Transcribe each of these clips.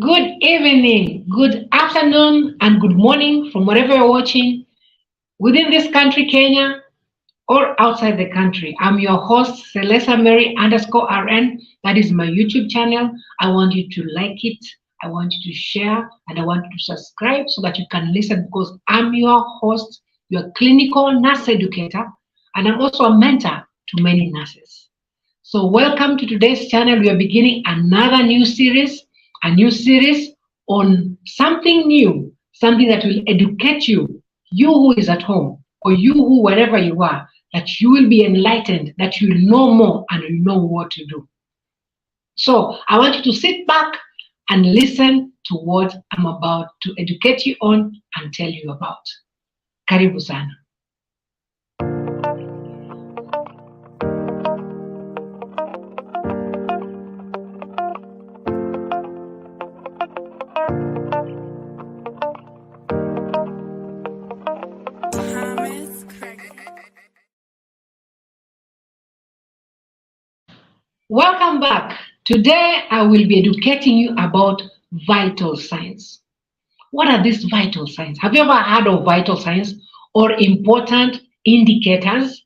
Good evening, good afternoon, and good morning from wherever you're watching within this country, Kenya, or outside the country. I'm your host, Celesta Mary underscore RN. That is my YouTube channel. I want you to like it, I want you to share, and I want you to subscribe so that you can listen because I'm your host, your clinical nurse educator, and I'm also a mentor to many nurses. So, welcome to today's channel. We are beginning another new series, a new series on something new, something that will educate you, you who is at home, or you who, wherever you are, that you will be enlightened, that you will know more and you know what to do. So, I want you to sit back and listen to what I'm about to educate you on and tell you about. Karibu sana. Welcome back. Today I will be educating you about vital signs. What are these vital signs? Have you ever heard of vital signs or important indicators?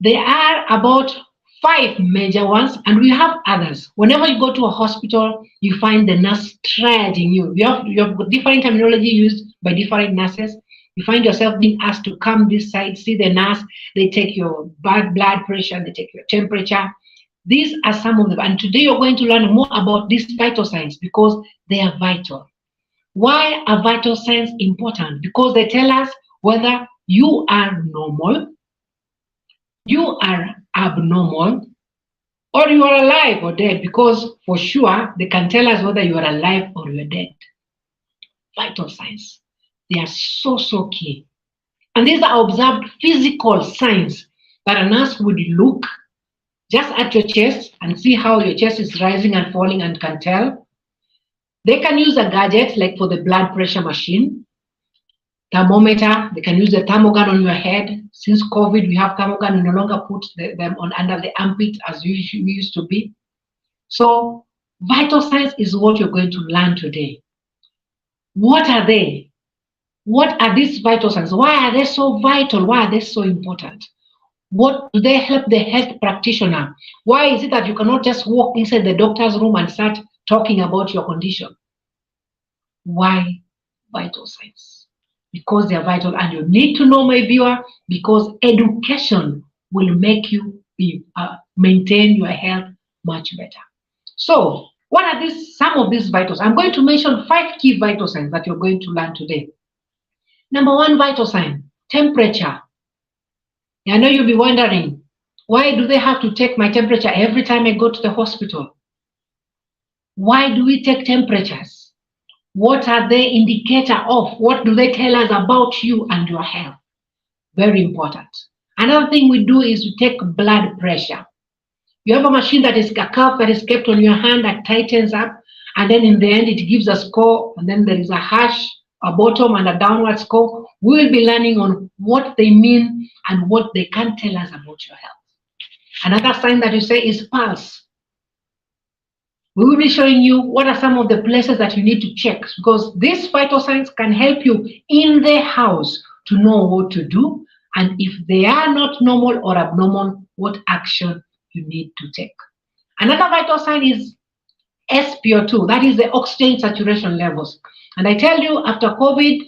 There are about 5 major ones, and we have others. Whenever you go to a hospital, you find the nurse triaging you. You have different terminology used by different nurses. You find yourself being asked to come this side, see the nurse. They take your blood pressure, they take your temperature. These are some of them. And today you're going to learn more about these vital signs because they are vital. Why are vital signs important? Because they tell us whether you are normal, you are abnormal, or you are alive or dead. Because for sure, they can tell us whether you are alive or you are dead. Vital signs. They are so key. And these are observed physical signs that a nurse would look just at your chest and see how your chest is rising and falling and can tell. They can use a gadget like for the blood pressure machine, thermometer. They can use the thermogun on your head. Since COVID, we have thermogun. We no longer put them on under the armpit as we used to be. So vital signs is what you're going to learn today. What are they? What are these vital signs? Why are they so vital? Why are they so important? What do they help the health practitioner? Why is it that you cannot just walk inside the doctor's room and start talking about your condition? Why vital signs? Because they are vital, and you need to know, my viewer, because education will make you maintain your health much better. So, what are some of these vital signs? I'm going to mention 5 key vital signs that you're going to learn today. Number 1 vital sign, temperature. I know you'll be wondering, why do they have to take my temperature every time I go to the hospital? Why do we take temperatures? What are they indicator of? What do they tell us about you and your health? Very important. Another thing we do is we take blood pressure. You have a machine that is a cuff that is kept on your hand that tightens up, and then in the end it gives a score, and then there is a hash, a bottom and a downward score. We will be learning on what they mean and what they can tell us about your health. Another sign that you say is pulse. We will be showing you what are some of the places that you need to check, because these vital signs can help you in the house to know what to do, and if they are not normal or abnormal, what action you need to take. Another vital sign is SpO2, that is the oxygen saturation levels. And I tell you, after COVID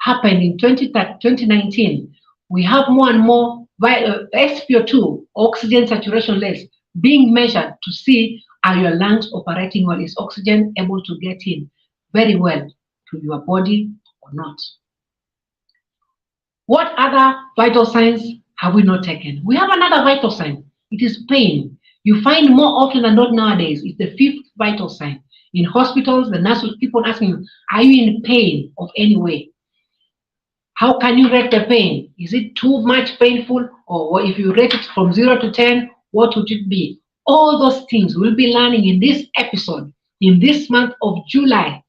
happened in 2019, we have more and more SpO2, oxygen saturation levels, being measured to see are your lungs operating well? Is oxygen able to get in very well to your body or not? What other vital signs have we not taken? We have another vital sign. It is pain. You find more often than not nowadays, it's the 5th vital sign. In hospitals, the nurse will keep on asking you, are you in pain of any way? How can you rate the pain? Is it too much painful? Or if you rate it from 0 to 10, what would it be? All those things we'll be learning in this episode, in this month of July,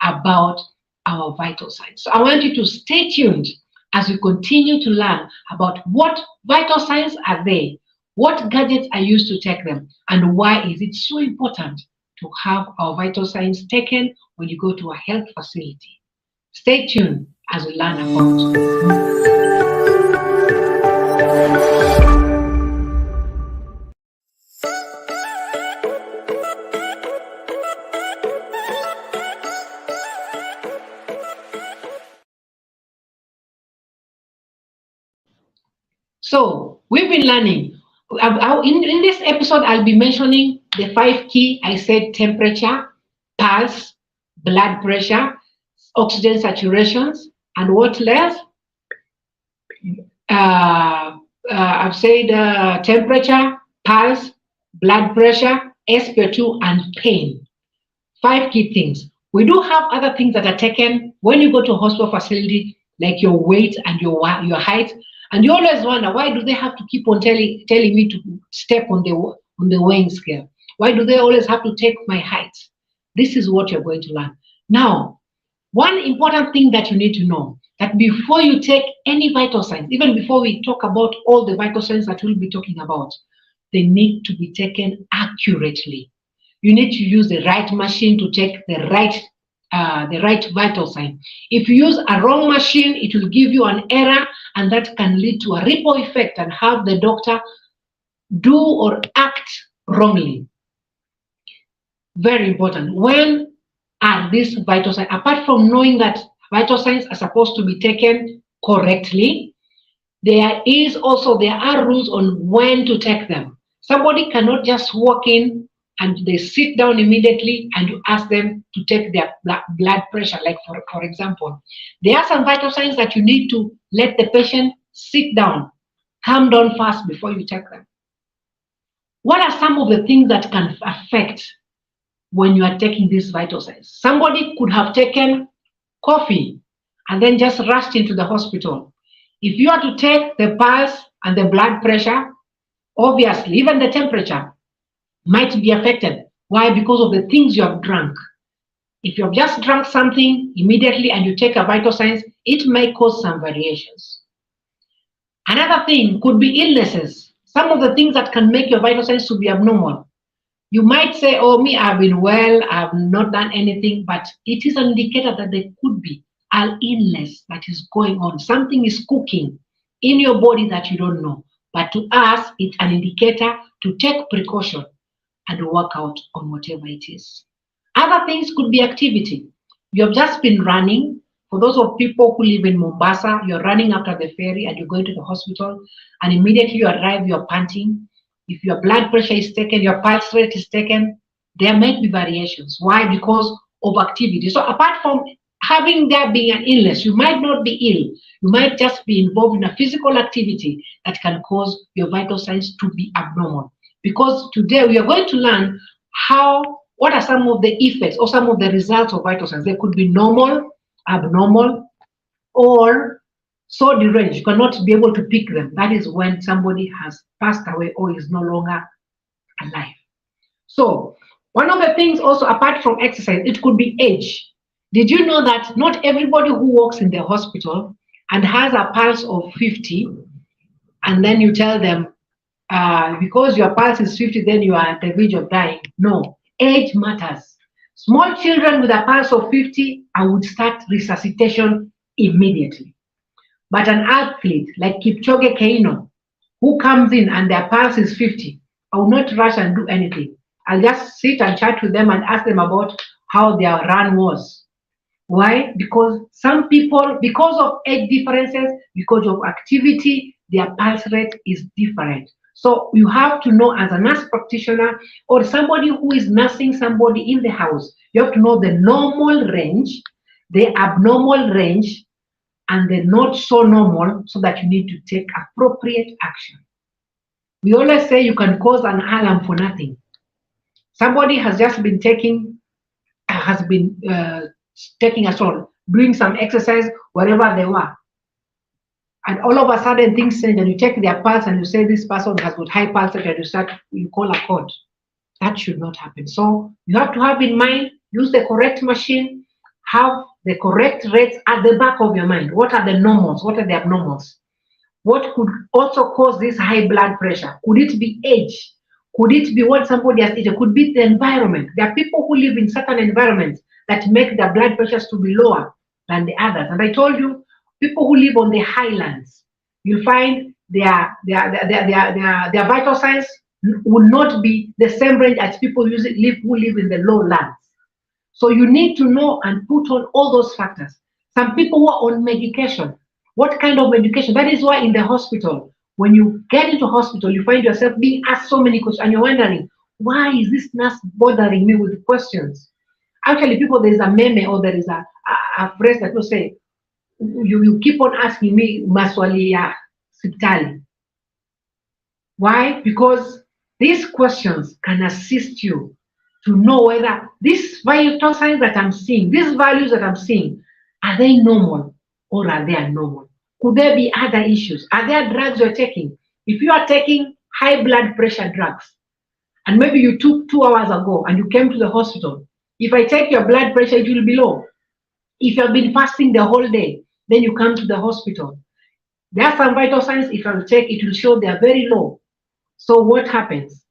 about our vital signs. So I want you to stay tuned as we continue to learn about what vital signs are they, what gadgets are used to take them, and why is it so important to have our vital signs taken when you go to a health facility. Stay tuned as we learn about. So we've been learning. In this episode, I'll be mentioning the 5 key. I said temperature, pulse, blood pressure, oxygen saturations, and what less? I've said temperature, pulse, blood pressure, SpO2, and pain. 5 key things. We do have other things that are taken when you go to a hospital facility, like your weight and your height. And you always wonder, why do they have to keep on telling me to step on the weighing scale? Why do they always have to take my height? This is what you're going to learn. Now, one important thing that you need to know, that before you take any vital signs, even before we talk about all the vital signs that we'll be talking about, they need to be taken accurately. You need to use the right machine to take the right vital sign. If you use a wrong machine, it will give you an error, and that can lead to a ripple effect and have the doctor do or act wrongly. Very important. When are these vital signs? Apart from knowing that vital signs are supposed to be taken correctly, there are rules on when to take them. Somebody cannot just walk in and they sit down immediately and you ask them to take their blood pressure. Like for example, there are some vital signs that you need to let the patient sit down, calm down first before you take them. What are some of the things that can affect when you are taking these vital signs? Somebody could have taken coffee and then just rushed into the hospital. If you are to take the pulse and the blood pressure, obviously even the temperature might be affected. Why? Because of the things you have drunk. If you have just drunk something immediately and you take a vital signs, it may cause some variations. Another thing could be illnesses. Some of the things that can make your vital signs to be abnormal. You might say, oh, me, I've been well, I've not done anything, but it is an indicator that there could be an illness that is going on. Something is cooking in your body that you don't know. But to us, it's an indicator to take precaution and work out on whatever it is. Other things could be activity. You have just been running. For those of people who live in Mombasa, you're running after the ferry and you're going to the hospital, and immediately you arrive, you're panting. If your blood pressure is taken, your pulse rate is taken, there might be variations. Why? Because of activity. So apart from having there being an illness, you might not be ill. You might just be involved in a physical activity that can cause your vital signs to be abnormal. Because today we are going to learn what are some of the effects or some of the results of vital signs. They could be normal, abnormal, or so deranged you cannot be able to pick them. That is when somebody has passed away or is no longer alive. So one of the things also, apart from exercise, it could be age. Did you know that not everybody who walks in the hospital and has a pulse of 50, and then you tell them, because your pulse is 50, then you are at the verge of dying? No, age matters. Small children with a pulse of 50, I would start resuscitation immediately. But an athlete like Kipchoge Keino, who comes in and their pulse is 50, I will not rush and do anything. I'll just sit and chat with them and ask them about how their run was. Why? Because some people, because of age differences, because of activity, their pulse rate is different. So you have to know, as a nurse practitioner or somebody who is nursing somebody in the house, you have to know the normal range, the abnormal range, and the not so normal, so that you need to take appropriate action. We always say you can cause an alarm for nothing. Somebody has just been taking a salt, doing some exercise wherever they were. And all of a sudden things change and you check their pulse and you say this person has got high pulse rate, and you call a code. That should not happen. So you have to have in mind, use the correct machine, have the correct rates at the back of your mind. What are the normals? What are the abnormals? What could also cause this high blood pressure? Could it be age? Could it be what somebody has eaten? Could be the environment. There are people who live in certain environments that make their blood pressures to be lower than the others. And I told you, people who live on the highlands, you'll find their vital signs will not be the same range as people who live in the lowlands. So you need to know and put on all those factors. Some people who are on medication, what kind of medication? That is why in the hospital, when you get into hospital, you find yourself being asked so many questions and you're wondering, why is this nurse bothering me with questions? Actually, people, there's a meme or there is a phrase that will say, you keep on asking me, maswali ya sipitali. Why? Because these questions can assist you to know whether these vital signs that I'm seeing, these values that I'm seeing, are they normal or are they abnormal? Could there be other issues? Are there drugs you're taking? If you are taking high blood pressure drugs, and maybe you took 2 hours ago and you came to the hospital, if I take your blood pressure, it will be low. If you have been fasting the whole day, then you come to the hospital. There are some vital signs, if I will check, it will show they are very low. So what happens?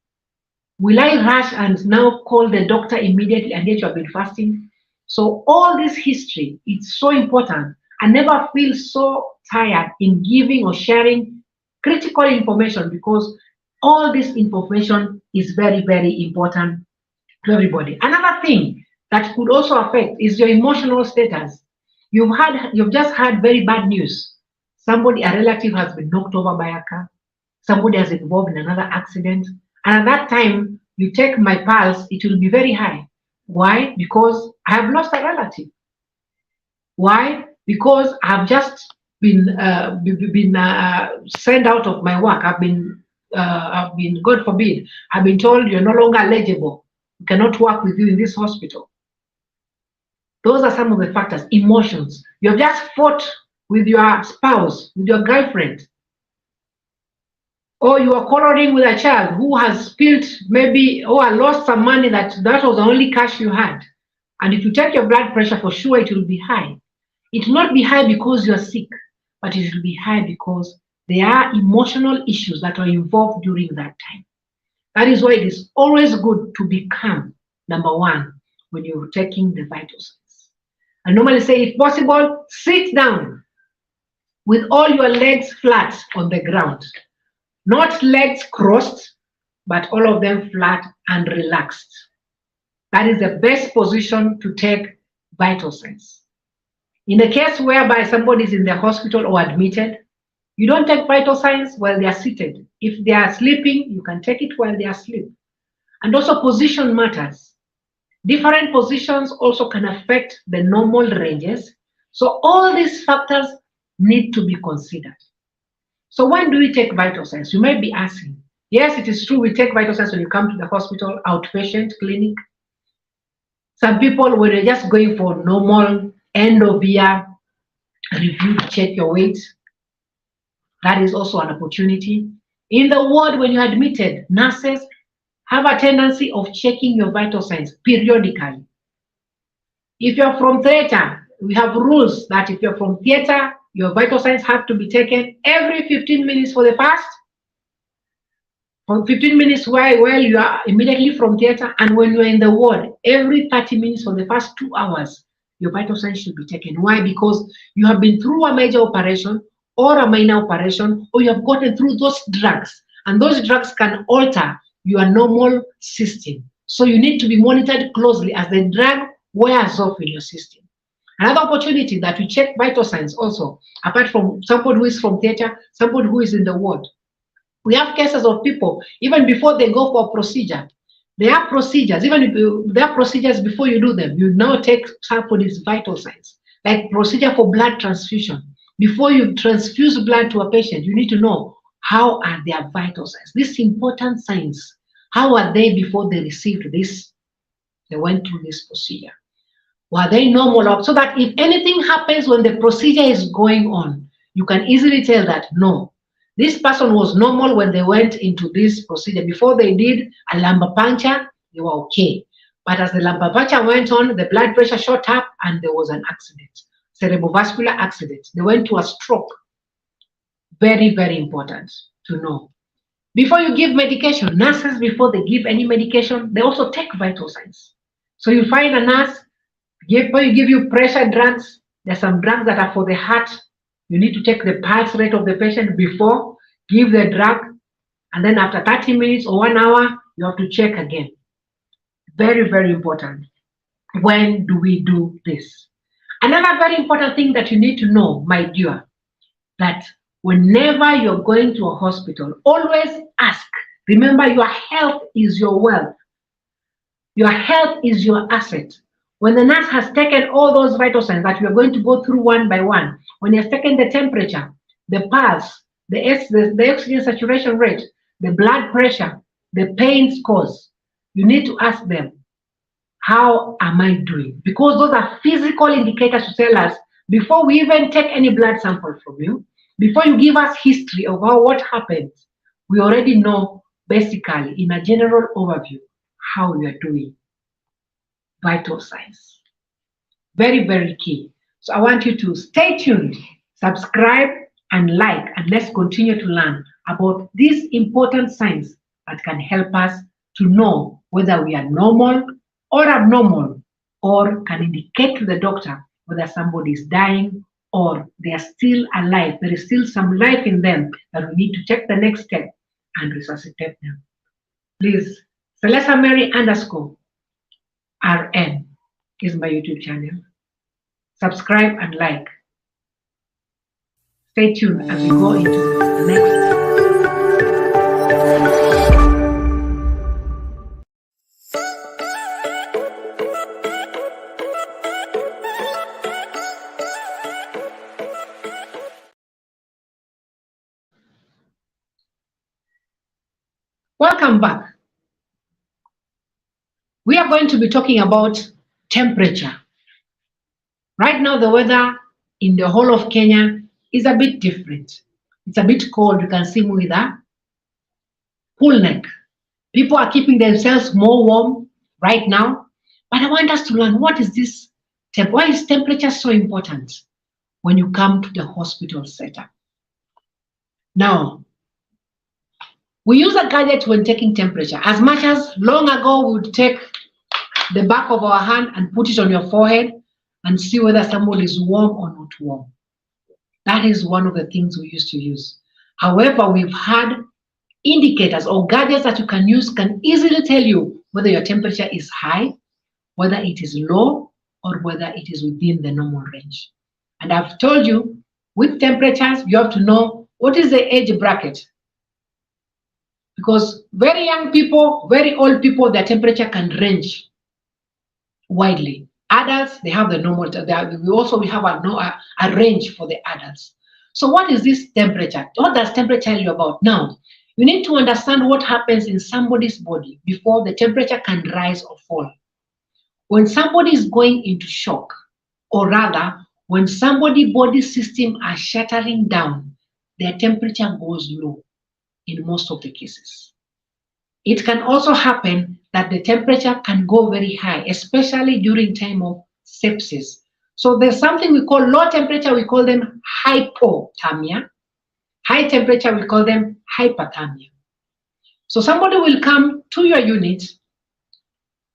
Will I rush and now call the doctor immediately and yet you have been fasting? So all this history, it's so important. I never feel so tired in giving or sharing critical information because all this information is very, very important to everybody. Another thing that could also affect is your emotional status. You've just had very bad news. Somebody, a relative has been knocked over by a car. Somebody has been involved in another accident. And at that time, you take my pulse, it will be very high. Why? Because I have lost a relative. Why? Because I've just been sent out of my work. I've been, God forbid, I've been told you're no longer eligible. We cannot work with you in this hospital. Those are some of the factors. Emotions. You have just fought with your spouse, with your girlfriend, or you are quarreling with a child who has spilled maybe or lost some money that was the only cash you had. And if you take your blood pressure, for sure it will be high. It will not be high because you're sick, but it will be high because there are emotional issues that are involved during that time. That is why it is always good to be calm, number one, when you're taking the vital signs. I normally say, if possible, sit down with all your legs flat on the ground. Not legs crossed, but all of them flat and relaxed. That is the best position to take vital signs. In a case whereby somebody is in the hospital or admitted, you don't take vital signs while they are seated. If they are sleeping, you can take it while they are asleep. And also position matters. Different positions also can affect the normal ranges. So all these factors need to be considered. So when do we take vital signs? You might be asking. Yes, it is true we take vital signs when you come to the hospital, outpatient clinic. Some people, when they're just going for normal end of year review to check your weight, that is also an opportunity. In the ward, when you're admitted, nurses have a tendency of checking your vital signs periodically. If you're from theater, we have rules that if you're from theater, your vital signs have to be taken every 15 minutes for the first. For 15 minutes while you are immediately from theater, and when you're in the ward, every 30 minutes for the first 2 hours, your vital signs should be taken. Why? Because you have been through a major operation or a minor operation, or you have gotten through those drugs, and those drugs can alter your normal system. So you need to be monitored closely as the drug wears off in your system. Another opportunity that we check vital signs also, apart from somebody who is from theater, somebody who is in the ward. We have cases of people, even before they go for a procedure, there are procedures, even if there are procedures before you do them, you now take somebody's vital signs, like procedure for blood transfusion. Before you transfuse blood to a patient, you need to know how are their vital signs. These important signs, how are they before they received this? They went through this procedure. Were they normal? So that if anything happens when the procedure is going on, you can easily tell that no, this person was normal when they went into this procedure. Before they did a lumbar puncture, they were okay. But as the lumbar puncture went on, the blood pressure shot up and there was an accident, cerebrovascular accident. They went to a stroke. Very, very important to know. Before you give medication, nurses, before they give any medication, they also take vital signs. So you find a nurse, before you give you pressure drugs, there's some drugs that are for the heart. You need to check the pulse rate of the patient before, give the drug, and then after 30 minutes or 1 hour, you have to check again. Very, very important. When do we do this? Another very important thing that you need to know, my dear, that whenever you're going to a hospital, always ask. Remember, your health is your wealth. Your health is your asset. When the nurse has taken all those vital signs that we are going to go through one by one, when he has taken the temperature, the pulse, the oxygen saturation rate, the blood pressure, the pain scores, you need to ask them, how am I doing? Because those are physical indicators to tell us before we even take any blood sample from you, before you give us history of what happens, we already know basically in a general overview how we are doing. Vital signs. Very, very key. So I want you to stay tuned, subscribe and like, and let's continue to learn about these important signs that can help us to know whether we are normal or abnormal, or can indicate to the doctor whether somebody is dying or they are still alive. There is still some life in them that we need to take the next step and resuscitate them. Please, Celesta Mary _RN is my YouTube channel. Subscribe and like. Stay tuned as we go into the next. Welcome back. We are going to be talking about temperature. Right now, the weather in the whole of Kenya is a bit different. It's a bit cold. You can see me with a cool neck. People are keeping themselves more warm right now. But I want us to learn, what is this? Why is temperature so important when you come to the hospital setup? Now, we use a gadget when taking temperature. As much as long ago we would take the back of our hand and put it on your forehead and see whether somebody is warm or not warm. That is one of the things we used to use. However, we've had indicators or gadgets that you can use can easily tell you whether your temperature is high, whether it is low, or whether it is within the normal range. And I've told you, with temperatures, you have to know what is the age bracket. Because very young people, very old people, their temperature can range widely. Adults, they have the normal. We have a range for the adults. So what is this temperature? What does temperature tell you about? Now, you need to understand what happens in somebody's body before the temperature can rise or fall. When somebody is going into shock, or rather, when somebody's body system are shattering down, their temperature goes low in most of the cases. It can also happen that the temperature can go very high, especially during time of sepsis. So there's something we call low temperature, we call them hypothermia. High temperature, we call them hyperthermia. So somebody will come to your unit,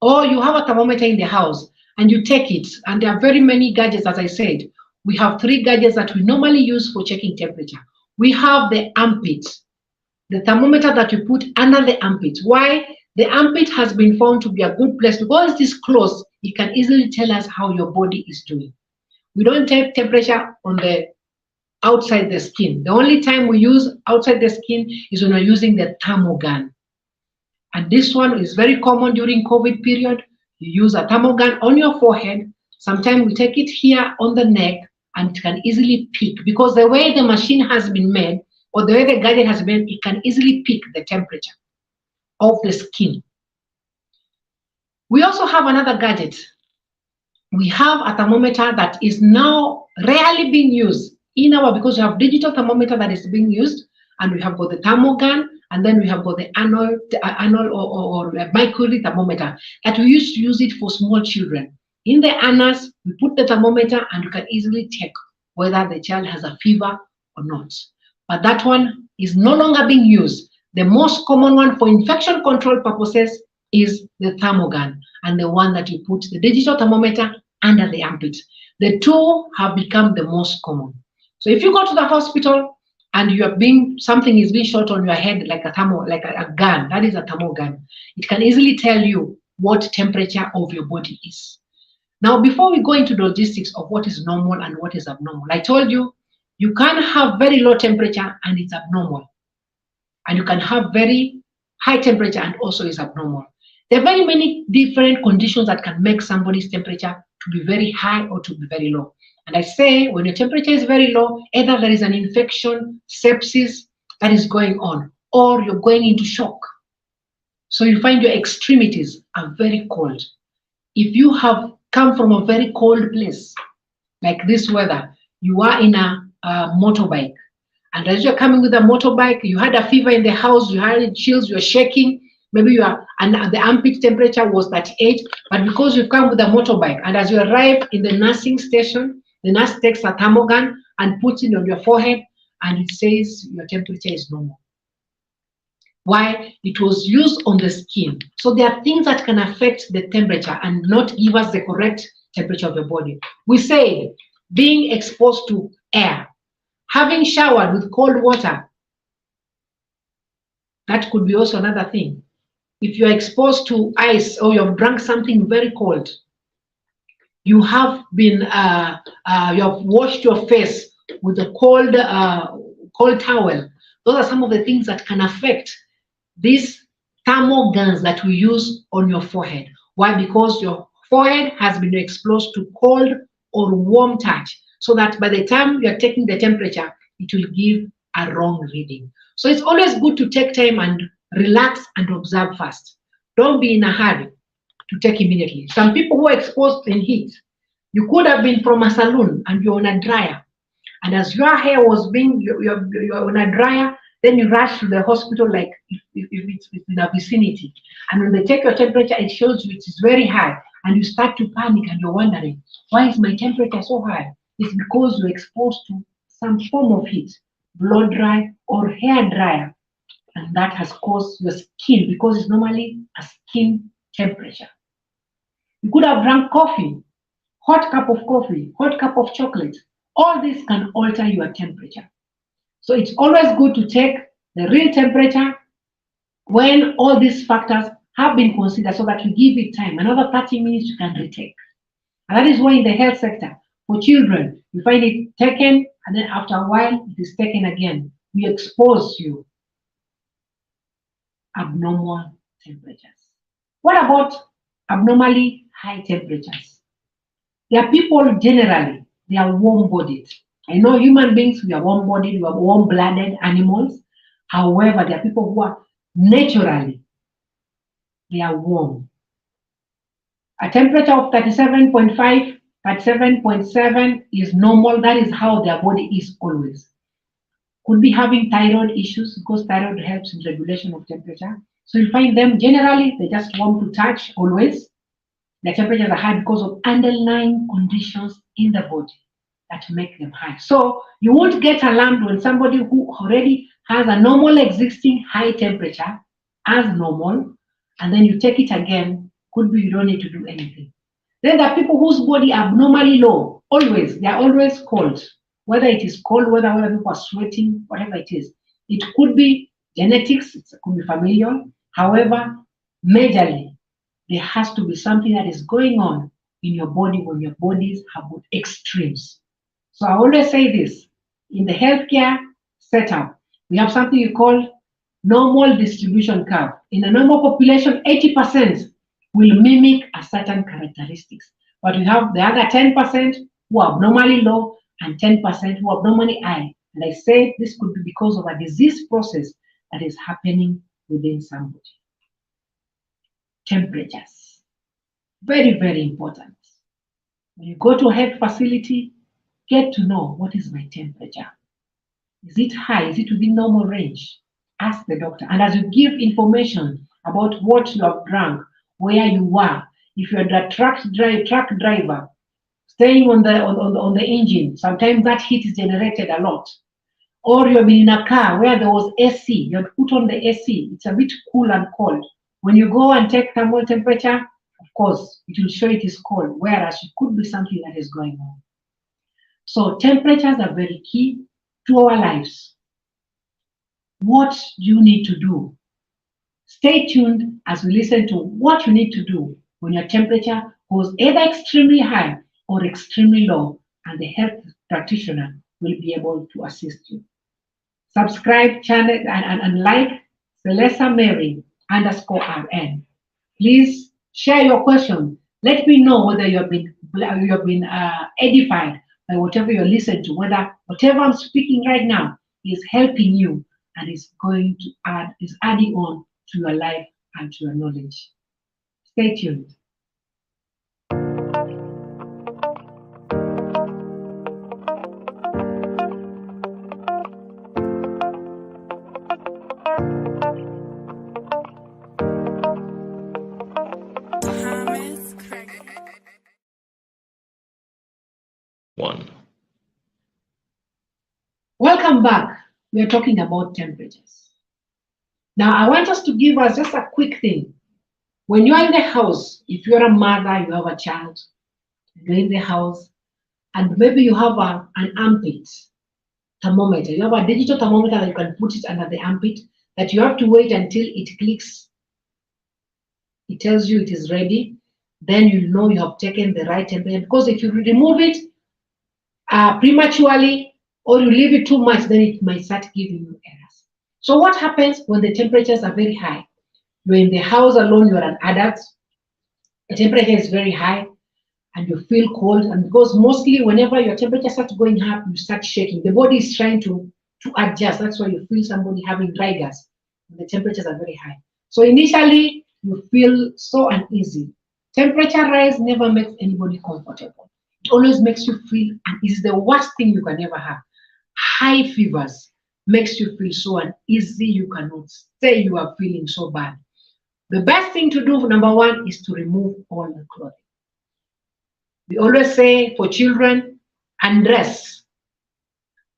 or you have a thermometer in the house and you take it, and there are very many gadgets. As I said, we have 3 gadgets that we normally use for checking temperature. We have the armpit, the thermometer that you put under the armpit. Why? The armpit has been found to be a good place because it is close. It can easily tell us how your body is doing. We don't take temperature on the outside the skin. The only time we use outside the skin is when we're using the thermogun. And this one is very common during COVID period. You use a thermogun on your forehead. Sometimes we take it here on the neck, and it can easily peak because the way the machine has been made, or the way the gadget has been, it can easily pick the temperature of the skin. We also have another gadget. We have a thermometer that is now rarely being used because we have digital thermometer that is being used, and we have got the thermogun, and then we have got the annual or mercury thermometer that we used to use it for small children. In the anus, we put the thermometer and you can easily check whether the child has a fever or not. But that one is no longer being used. The most common one for infection control purposes is the thermogun, and the one that you put the digital thermometer under the armpit. The two have become the most common. So if you go to the hospital and something is being shot on your head like a gun, that is a thermogun. It can easily tell you what temperature of your body is. Now, before we go into the logistics of what is normal and what is abnormal, I told you, you can have very low temperature and it's abnormal. And you can have very high temperature and also is abnormal. There are very many different conditions that can make somebody's temperature to be very high or to be very low. And I say when your temperature is very low, either there is an infection, sepsis that is going on, or you're going into shock. So you find your extremities are very cold. If you have come from a very cold place, like this weather, you are in a motorbike, and as you're coming with a motorbike, you had a fever in the house, you had chills, you're shaking, maybe and the armpit temperature was 38, but because you've come with a motorbike, and as you arrive in the nursing station, the nurse takes a thermogun and puts it on your forehead, and it says your temperature is normal. Why? It was used on the skin. So there are things that can affect the temperature and not give us the correct temperature of the body. We say being exposed to air, having showered with cold water, that could be also another thing. If you're exposed to ice or you've drunk something very cold, you have been, you have washed your face with a cold towel. Those are some of the things that can affect these thermal guns that we use on your forehead. Why? Because your forehead has been exposed to cold or warm touch, so that by the time you're taking the temperature, it will give a wrong reading. So it's always good to take time and relax and observe first. Don't be in a hurry to take immediately. Some people who are exposed in heat, you could have been from a salon and you're on a dryer. And as your hair was being, you're on a dryer, then you rush to the hospital like if it's in a vicinity. And when they take your temperature, it shows you it is very high. And you start to panic and you're wondering, why is my temperature so high? It's because you're exposed to some form of heat, blow dry or hair dryer. And that has caused your skin, because it's normally a skin temperature. You could have drunk coffee, hot cup of coffee, hot cup of chocolate. All this can alter your temperature. So it's always good to take the real temperature when all these factors have been considered, so that you give it time. Another 30 minutes you can retake. And that is why in the health sector, for children, you find it taken, and then after a while, it is taken again. We expose you abnormal temperatures. What about abnormally high temperatures? There are people generally, they are warm-bodied. I know human beings, we are warm-bodied, we are warm-blooded animals. However, there are people who are naturally, they are warm. A temperature of 37.5, 37.7 is normal. That is how their body is always. Could be having thyroid issues, because thyroid helps in regulation of temperature. So you'll find them generally, they just want to touch always. Their temperatures are high because of underlying conditions in the body that make them high. So you won't get alarmed when somebody who already has a normal existing high temperature as normal, and then you take it again, could be you don't need to do anything. Then there are people whose body are abnormally low, always, they're always cold. Whether it is cold weather, whether people are sweating, whatever it is. It could be genetics, it could be familial. However, majorly, there has to be something that is going on in your body when your bodies have got extremes. So I always say this, in the healthcare setup, we have something you call normal distribution curve. In a normal population, 80% will mimic a certain characteristics. But we have the other 10% who are abnormally low and 10% who are abnormally high. And I say this could be because of a disease process that is happening within somebody. Temperatures. Very, very important. When you go to a health facility, get to know, what is my temperature? Is it high? Is it within normal range? Ask the doctor. And as you give information about what you have drunk, where you were, if you're a truck driver, staying on the engine, sometimes that heat is generated a lot. or you've been in a car where there was AC, you had put on the AC, it's a bit cool and cold. When you go and take thermal temperature, of course, it will show it is cold, whereas it could be something that is going on. So temperatures are very key to our lives. What do you need to do? Stay tuned as we listen to what you need to do when your temperature goes either extremely high or extremely low, and the health practitioner will be able to assist you. Subscribe channel and like Celesta Mary _RN. Please share your question. Let me know whether you have been edified by whatever you listen to, whether whatever I'm speaking right now is helping you and is adding on to your life and to your knowledge. Stay tuned. Welcome back. We are talking about temperatures. Now, I want us to give us just a quick thing. When you are in the house, if you're a mother, you have a child, you're in the house, and maybe you have an armpit thermometer. You have a digital thermometer that you can put it under the armpit, that you have to wait until it clicks. It tells you it is ready. Then you know you have taken the right temperature. Because if you remove it prematurely, or you leave it too much, then it might start giving you errors. So what happens when the temperatures are very high? You're in the house alone, you're an adult, the temperature is very high, and you feel cold. And because mostly whenever your temperature starts going up, you start shaking. The body is trying to adjust. That's why you feel somebody having dry gas when the temperatures are very high. So initially, you feel so uneasy. Temperature rise never makes anybody comfortable. It always makes you feel uneasy. The worst thing you can ever have. High fevers makes you feel so uneasy, you cannot say you are feeling so bad. The best thing to do, number one, is to remove all the clothing. We always say for children, undress.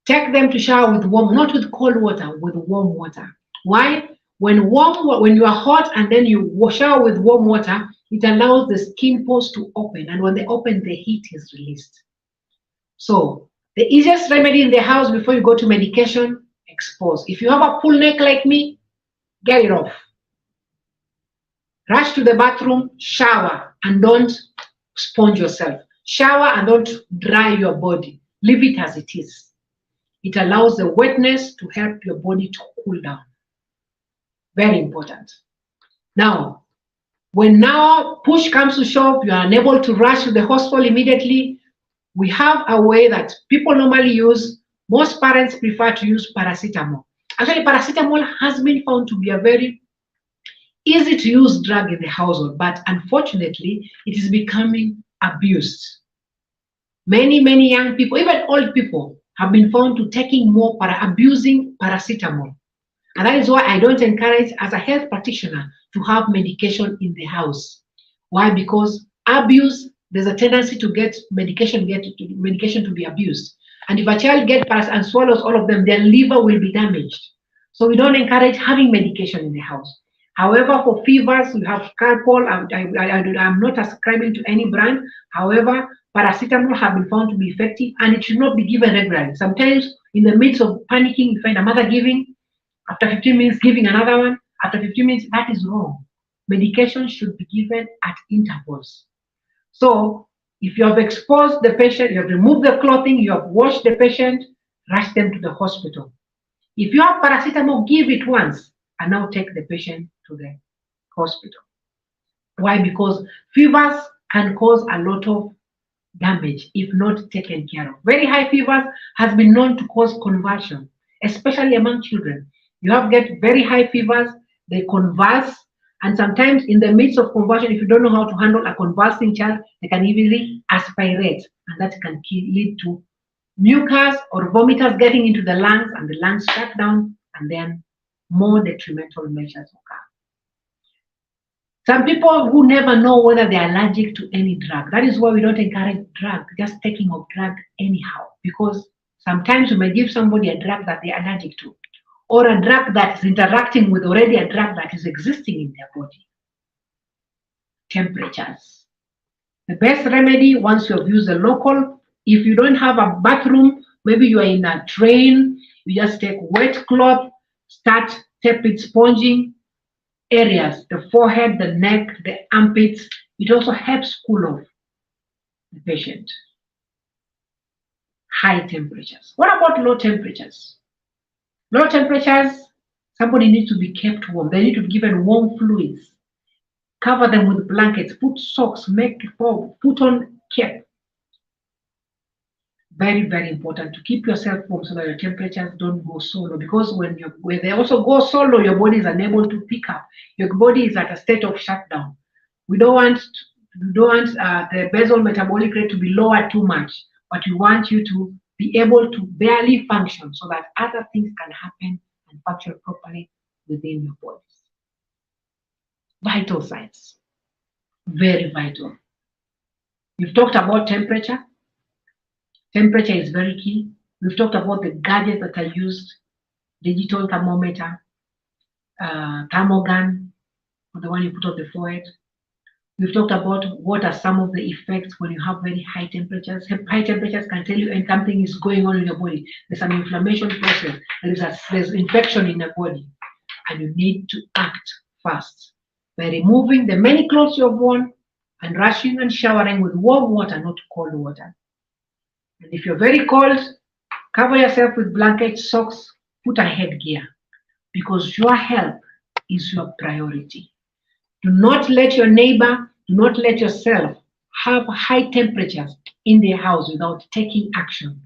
Take them to shower with warm, not with cold water, with warm water. Why? When you are hot and then you shower with warm water, it allows the skin pores to open, and when they open, the heat is released. So the easiest remedy in the house before you go to medication, expose. If you have a full neck like me, get it off. Rush to the bathroom, shower, and don't sponge yourself. Shower and don't dry your body. Leave it as it is. It allows the wetness to help your body to cool down. Very important. Now, when push comes to shove, you are unable to rush to the hospital immediately, we have a way that people normally use. Most parents prefer to use paracetamol. Actually, paracetamol has been found to be a very easy to use drug in the household, but unfortunately, it is becoming abused. Many young people, even old people, have been found to abusing paracetamol. And that is why I don't encourage, as a health practitioner, to have medication in the house. Why? Because abuse, there's a tendency to get medication to be abused. And if a child gets and swallows all of them, their liver will be damaged. So we don't encourage having medication in the house. However, for fevers, we have Calpol. I'm not ascribing to any brand. However, paracetamol have been found to be effective, and it should not be given regularly. Sometimes, in the midst of panicking, you find a mother giving, after 15 minutes, giving another one. After 15 minutes, that is wrong. Medication should be given at intervals. So, if you have exposed the patient, you have removed the clothing, you have washed the patient, rush them to the hospital. If you have paracetamol, give it once, and now take the patient to the hospital. Why? Because fevers can cause a lot of damage if not taken care of. Very high fevers has been known to cause convulsion, especially among children. You have get very high fevers, they convulse, and sometimes in the midst of convulsion, if you don't know how to handle a convulsing child, they can easily aspirate, and that can lead to mucus or vomiters getting into the lungs, and the lungs shut down, and then more detrimental measures occur. Some people who never know whether they're allergic to any drug. That is why we don't encourage drug, just taking of drug anyhow, because Sometimes you may give somebody a drug that they're allergic to, or a drug that is interacting with already a drug that is existing in their body. Temperatures. The best remedy, once you have used the local, if you don't have a bathroom, maybe you are in a train, you just take wet cloth, start tepid sponging areas, the forehead, the neck, the armpits. It also helps cool off the patient. High temperatures. What about low temperatures? Low temperatures, somebody needs to be kept warm. They need to be given warm fluids. Cover them with blankets, put socks, put on cap. Very, very important to keep yourself warm so that your temperatures don't go so low. Because when they also go so low, your body is unable to pick up. Your body is at a state of shutdown. We don't want the basal metabolic rate to be lower too much, but we want you to be able to barely function so that other things can happen and function properly within your bodies. Vital signs, very vital. We've talked about temperature. Temperature is very key. We've talked about the gadgets that are used, digital thermometer, thermal gun, or the one you put on the forehead. We've talked about what are some of the effects when you have very high temperatures. High temperatures can tell you and something is going on in your body. There's an inflammation process. There's infection in your body, and you need to act fast by removing the many clothes you've worn and rushing and showering with warm water, not cold water. And if you're very cold, cover yourself with blankets, socks, put a headgear, because your health is your priority. Do not let your neighbor, do not let yourself have high temperatures in their house without taking action,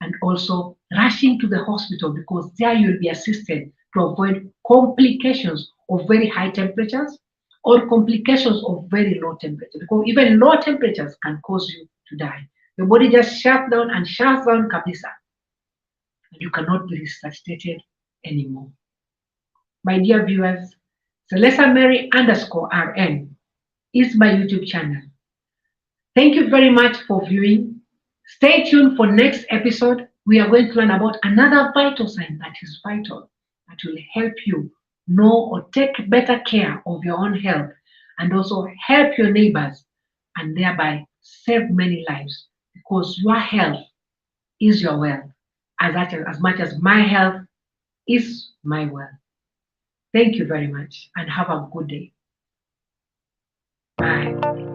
and also rushing to the hospital, because there you'll be assisted to avoid complications of very high temperatures or complications of very low temperatures, because even low temperatures can cause you to die. The body just shuts down kabisa, and you cannot be resuscitated anymore. My dear viewers, Celesta Mary _RN is my YouTube channel. Thank you very much for viewing. Stay tuned for next episode. We are going to learn about another vital sign that is vital, that will help you know or take better care of your own health, and also help your neighbors, and thereby save many lives, because your health is your wealth as much as my health is my wealth. Thank you very much and have a good day. Bye.